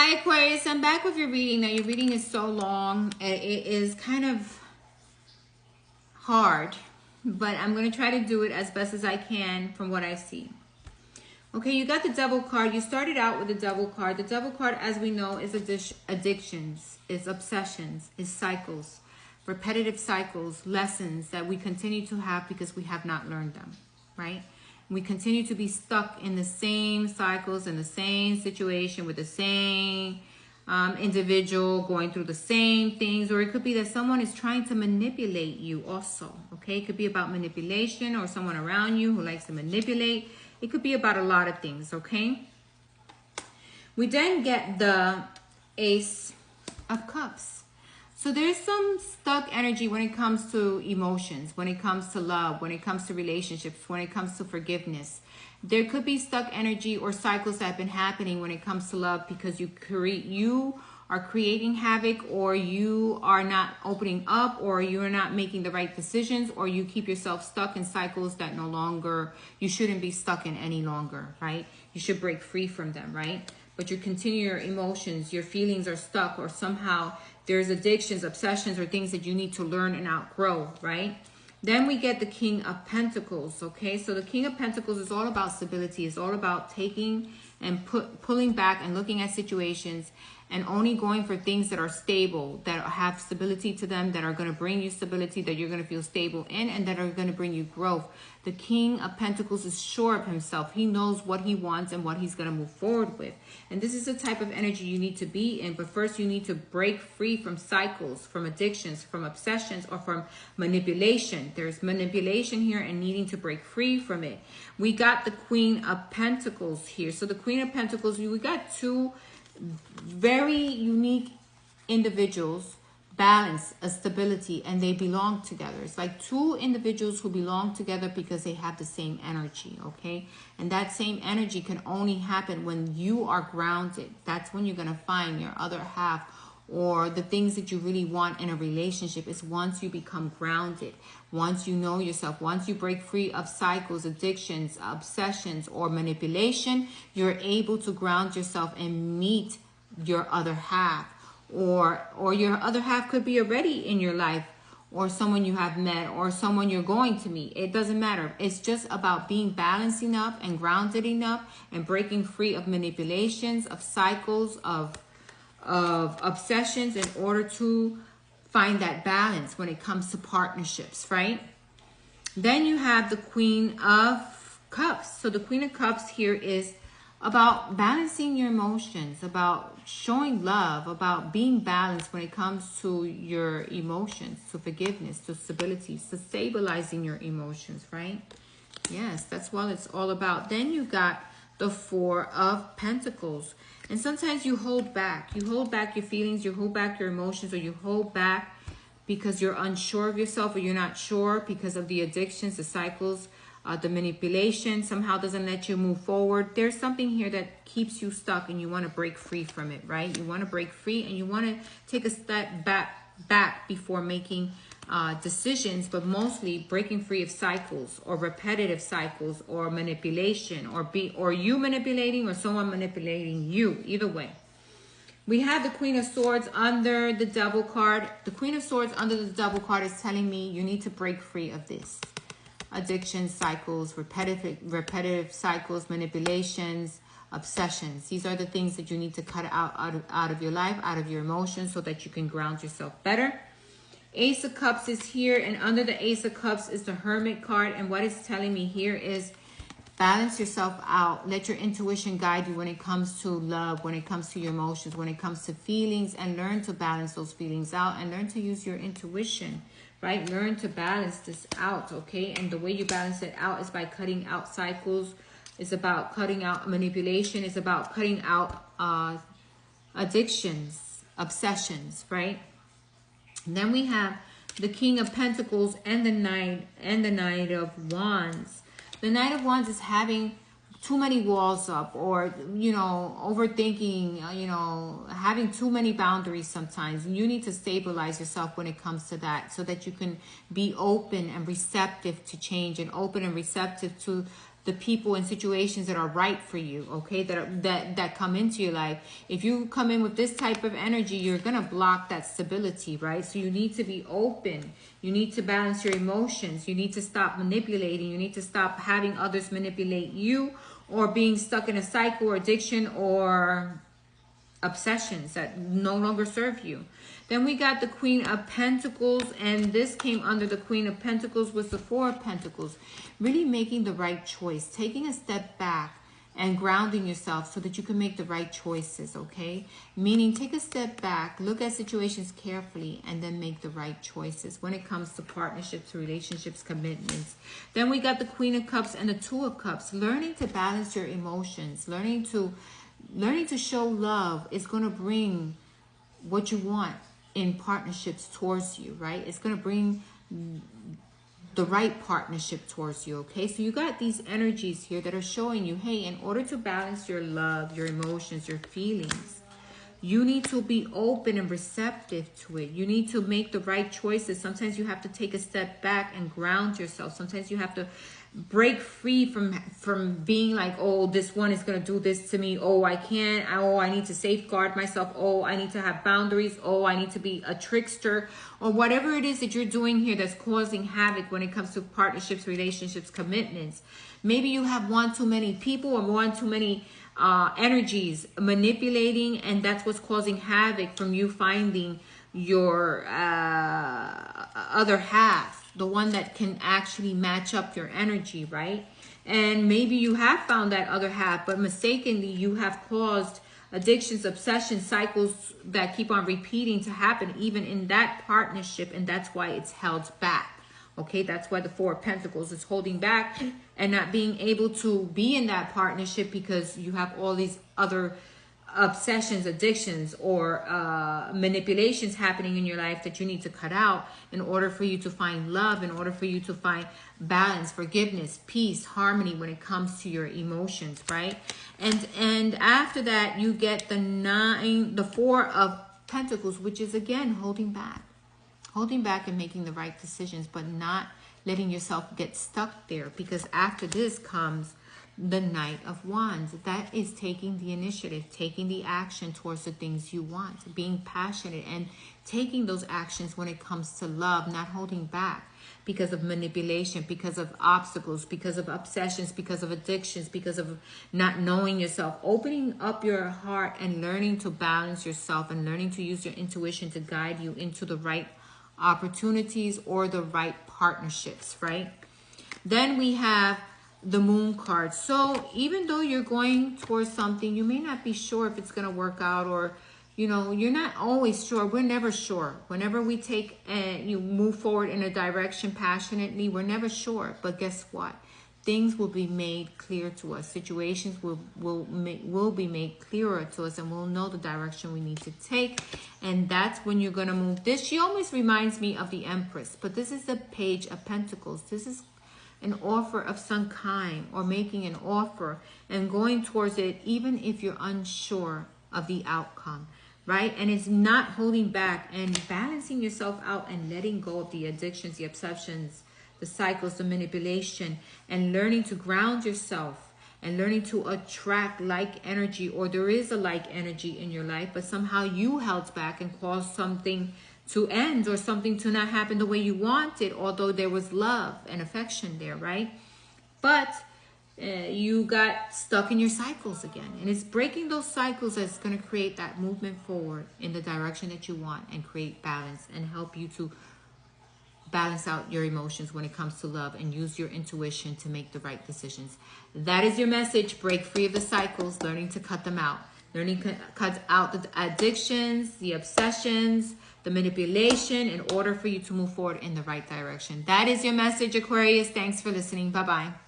Hi Aquarius, I'm back with your reading. Now your reading is so long, it is kind of hard, but I'm going to try to do it as best as I can from what I see. Okay, you got the Devil card. You started out with the Devil card. The Devil card, as we know, is addictions, is obsessions, is cycles, repetitive cycles, lessons that we continue to have because we have not learned them, right? We continue to be stuck in the same cycles, in the same situation with the same individual, going through the same things. Or it could be that someone is trying to manipulate you also, okay? It could be about manipulation or someone around you who likes to manipulate. It could be about a lot of things, okay? We then get the Ace of Cups. So there's some stuck energy when it comes to emotions, when it comes to love, when it comes to relationships, when it comes to forgiveness. There could be stuck energy or cycles that have been happening when it comes to love because you are creating havoc, or you are not opening up, or you're not making the right decisions, or you keep yourself stuck in cycles that no longer, you shouldn't be stuck in any longer, right? You should break free from them, right? But you continue your emotions, your feelings are stuck, or somehow there's addictions, obsessions, or things that you need to learn and outgrow, right? Then we get the King of Pentacles, okay? So the King of Pentacles is all about stability. It's all about taking and pulling back and looking at situations and only going for things that are stable, that have stability to them, that are going to bring you stability, that you're going to feel stable in, and that are going to bring you growth. The King of Pentacles is sure of himself. He knows what he wants and what he's going to move forward with. And this is the type of energy you need to be in. But first, you need to break free from cycles, from addictions, from obsessions, or from manipulation. There's manipulation here and needing to break free from it. We got the Queen of Pentacles here. So the Queen of Pentacles, we got two very unique individuals, balance, a stability, and they belong together. It's like two individuals who belong together because they have the same energy, okay? And that same energy can only happen when you are grounded. That's when you're going to find your other half, or the things that you really want in a relationship is once you become grounded, once you know yourself, once you break free of cycles, addictions, obsessions, or manipulation, you're able to ground yourself and meet your other half. Or your other half could be already in your life, or someone you have met, or someone you're going to meet. It doesn't matter. It's just about being balanced enough and grounded enough and breaking free of manipulations, of cycles, of obsessions, in order to find that balance when it comes to partnerships, right? Then you have the Queen of Cups. So the Queen of Cups here is about balancing your emotions, about showing love, about being balanced when it comes to your emotions, to forgiveness, to stability, to stabilizing your emotions, right? Yes, that's what it's all about. Then you got the Four of Pentacles. And sometimes you hold back. You hold back your feelings, you hold back your emotions, or you hold back because you're unsure of yourself, or you're not sure because of the addictions, the cycles, the manipulation somehow doesn't let you move forward. There's something here that keeps you stuck and you want to break free from it, right? You want to break free and you want to take a step back before making decisions, but mostly breaking free of cycles, or repetitive cycles, or manipulation, or you manipulating, or someone manipulating you. Either way. We have the Queen of Swords under the Devil card. The Queen of Swords under the Devil card is telling me you need to break free of this. Addiction, cycles, repetitive cycles, manipulations, obsessions. These are the things that you need to cut out of your life, out of your emotions, so that you can ground yourself better. Ace of Cups is here, and under the Ace of Cups is the Hermit card. And what it's telling me here is balance yourself out. Let your intuition guide you when it comes to love, when it comes to your emotions, when it comes to feelings, and learn to balance those feelings out and learn to use your intuition, right? Learn to balance this out, okay? And the way you balance it out is by cutting out cycles. It's about cutting out manipulation. It's about cutting out addictions, obsessions, right? And then we have the King of Pentacles and the Knight of Wands. The Knight of Wands is having too many walls up, or, you know, overthinking, you know, having too many boundaries sometimes. You need to stabilize yourself when it comes to that, so that you can be open and receptive to change, and open and receptive to the people and situations that are right for you, okay, that come into your life. If you come in with this type of energy, you're gonna block that stability, right? So you need to be open. You need to balance your emotions. You need to stop manipulating. You need to stop having others manipulate you, or being stuck in a cycle or addiction or obsessions that no longer serve you. Then we got the Queen of Pentacles, and this came under the Queen of Pentacles was the Four of Pentacles. Really making the right choice, taking a step back and grounding yourself so that you can make the right choices, okay? Meaning take a step back, look at situations carefully, and then make the right choices when it comes to partnerships, relationships, commitments. Then we got the Queen of Cups and the Two of Cups. Learning to balance your emotions, learning to show love is going to bring what you want in partnerships towards you, right? It's going to bring the right partnership towards you, okay? So you got these energies here that are showing you, hey, in order to balance your love, your emotions, your feelings, you need to be open and receptive to it. You need to make the right choices. Sometimes you have to take a step back and ground yourself. Sometimes you have to break free from being like, oh, this one is going to do this to me. Oh, I can't. Oh, I need to safeguard myself. Oh, I need to have boundaries. Oh, I need to be a trickster, or whatever it is that you're doing here that's causing havoc when it comes to partnerships, relationships, commitments. Maybe you have one too many people or one too many energies manipulating, and that's what's causing havoc from you finding your other half, the one that can actually match up your energy, right? And maybe you have found that other half, but mistakenly you have caused addictions, obsessions, cycles that keep on repeating to happen even in that partnership, and that's why it's held back. Okay, that's why the Four of Pentacles is holding back and not being able to be in that partnership, because you have all these other obsessions, addictions, or manipulations happening in your life that you need to cut out in order for you to find love, in order for you to find balance, forgiveness, peace, harmony when it comes to your emotions, right? And after that, you get the Four of Pentacles, which is again holding back and making the right decisions, but not letting yourself get stuck there, because after this comes the Knight of Wands. That is taking the initiative, taking the action towards the things you want, being passionate and taking those actions when it comes to love, not holding back because of manipulation, because of obstacles, because of obsessions, because of addictions, because of not knowing yourself. Opening up your heart and learning to balance yourself and learning to use your intuition to guide you into the right opportunities or the right partnerships, right? Then we have the Moon card. So even though you're going towards something, you may not be sure if it's going to work out, or you know, you're not always sure. We're never sure. Whenever we take and you move forward in a direction passionately, we're never sure. But guess what? Things will be made clear to us. Situations will be made clearer to us, and we'll know the direction we need to take. And that's when you're going to move. This, she always reminds me of the Empress, but this is the Page of Pentacles. This is an offer of some kind, or making an offer and going towards it even if you're unsure of the outcome, right? And it's not holding back and balancing yourself out and letting go of the addictions, the obsessions, the cycles, the manipulation, and learning to ground yourself and learning to attract like energy, or there is a like energy in your life, but somehow you held back and caused something to end or something to not happen the way you wanted, although there was love and affection there, right? But you got stuck in your cycles again, and it's breaking those cycles that's going to create that movement forward in the direction that you want and create balance and help you to balance out your emotions when it comes to love and use your intuition to make the right decisions. That is your message. Break free of the cycles, learning to cut them out. Learning to cut out the addictions, the obsessions, the manipulation in order for you to move forward in the right direction. That is your message, Aquarius. Thanks for listening. Bye-bye.